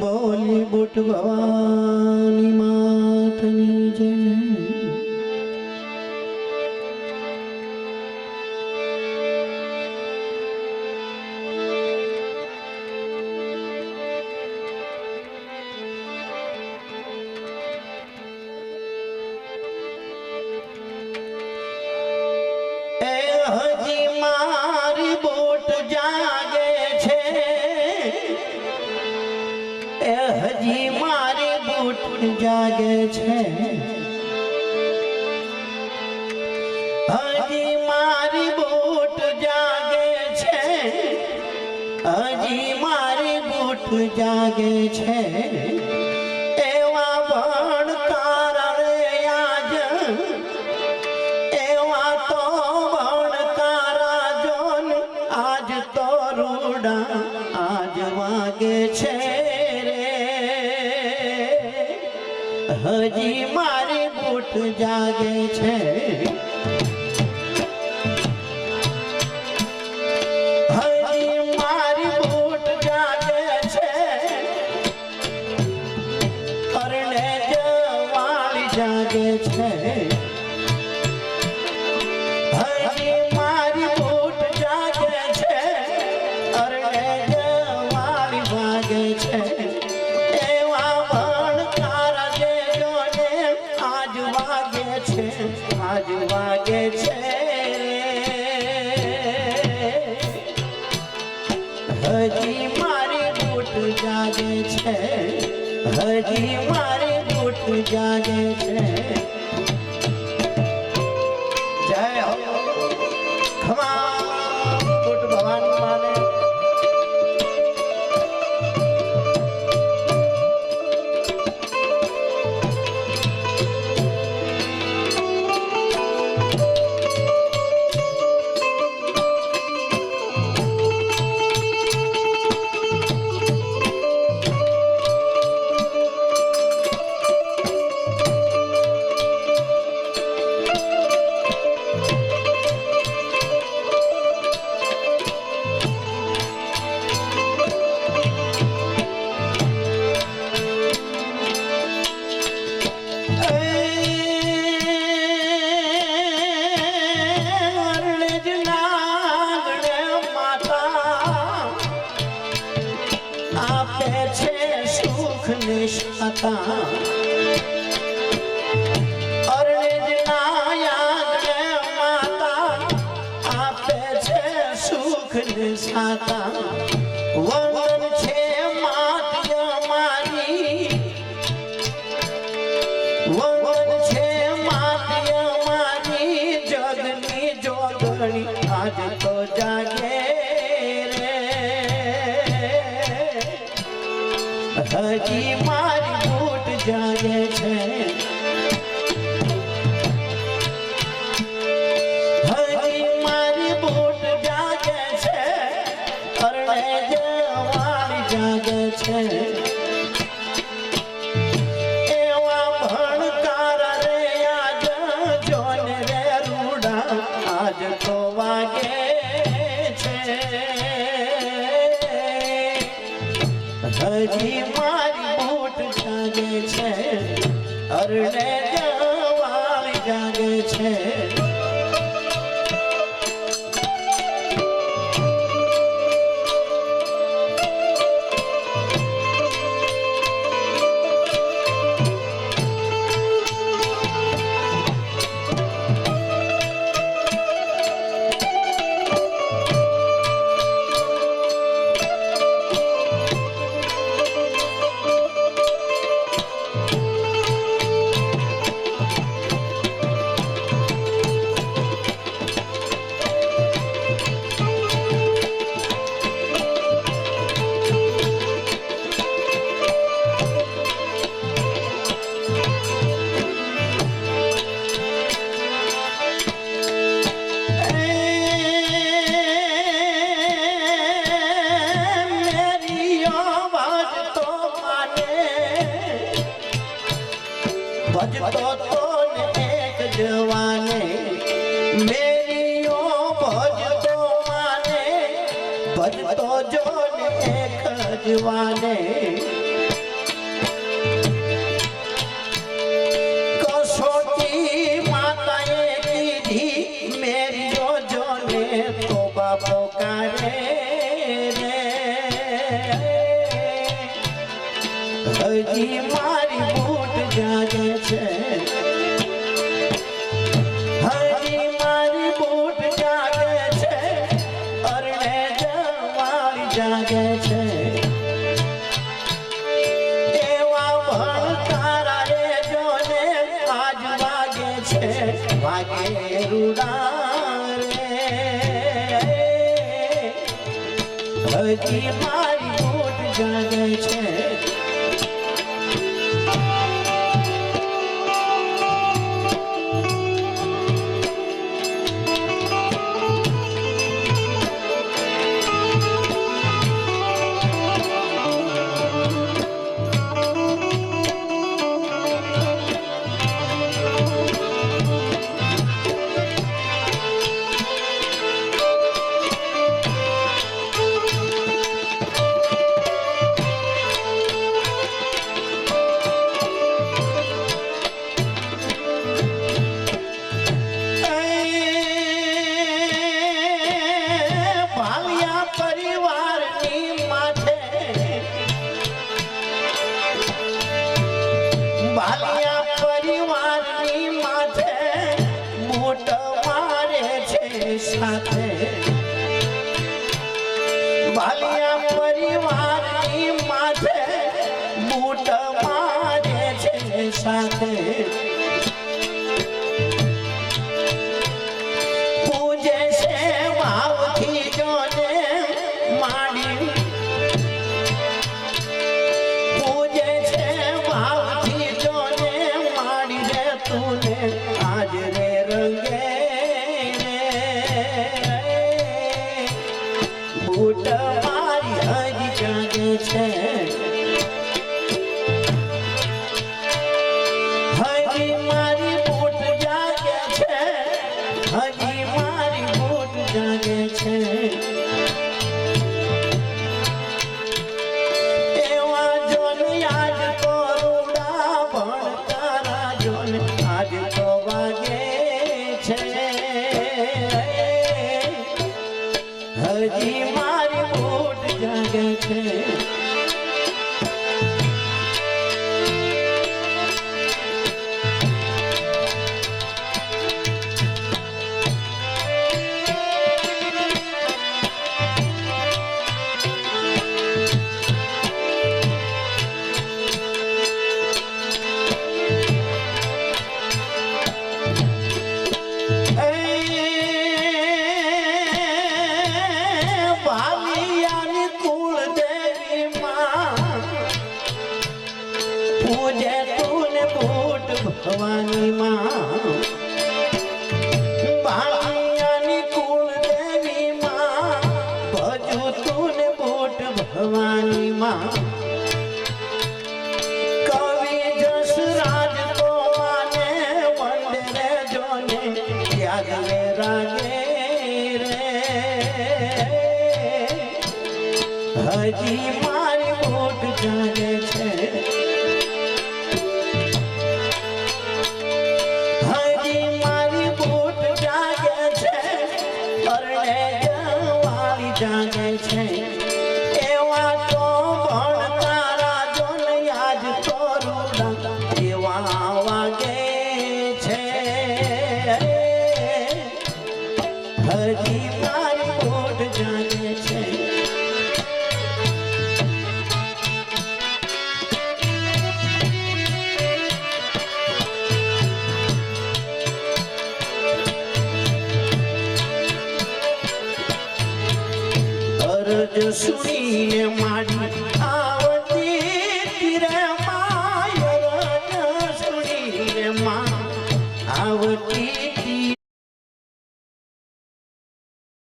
બોલી બુટ ભવાની માતની જય। હજી મારી બુટ જાગે છે, હજી મારી બુટ જાગે છે, હજી મારી બુટ જાગે છે, હજી મારી બુટ જાગે છે। એવા ભણકાર રે આજ, એવા તો ભણકારા જોન આજ તો રૂડા આજ વાગે છે રે। હજી મારી બુટ જાગે છે, હજી મારી બુટ જાગે છે, અરણે જવાળી જાગે છે, હજી મારી બુટ જાગે છે, અરણે જવાળી વાગે છે। એવા ભણકાર જે જોને આજ વાગે છે, આજ વાગે છે રે। હજી મારી બુટ જાગે છે, હજી મારી બુટ જાગે છે। જય હો ખમા બુટ ભવાની માને। વંદન છે માત્ય મારી, વંદન છે માત્ય મારી, જગની જોગણી આજ તો જાગે રે। હજી મારી બુટ જાગે છે, હજી મારી બુટ જાગે છે, અરણે જવાળી જાગે છે। એવા ભણકાર રે આજ જોને રે રૂડા આજ તો વાગે છે। હજી મારી બુટ જાગે છે, અરણે જવાળી જાગે છે। ભજતો તો ને એક જવાને મેરીઓ ભજતો માને ભજતો ભજવાને કસોટી માતાએ કીધી મેરી જોને તો બાપો કારે રે હજી મારી બૂટ જાગે છે હજી મારી બૂટ જાગે છે અરણે જવાળી જાગે છે એવા ભણકારા રે જોને આજ વાગે છે વાગે રૂડા રે હજી મારી બૂટ જાગે છે સાથે બાલિયા પરિવારની માથે બૂટ મારે છે સાથે પૂજે છે ભાવથી જોને માડી પૂજે છે ભાવથી જોને માડી રે તુને આજ રે રંગે બૂટ મારી હજી જાગે છે હજી મારી બૂટ જાગે છે હજી મારી બૂટ જાગે છે એવા જોને આજ તો રૂડા ભણકારા જોને આજ તો વાગે છે હજી મારી બૂટ જાગે છે પૂજે તુને બૂટ ભવાની માં બાલિયાની કુળ દેવી માં ભજુ તુને બૂટ ભવાની માં કવિ જસરાજ તો માને વંદે જોને ત્યાગ લે રાગે રે હજી મારી બૂટ જાગે છે જાગે છે એવા તો ભણકારા જોને આજ તો રૂડા એવા વાગે છે હજી મારી બૂટ જાગે છે અરજ સુણીને માડી આવતી તીરે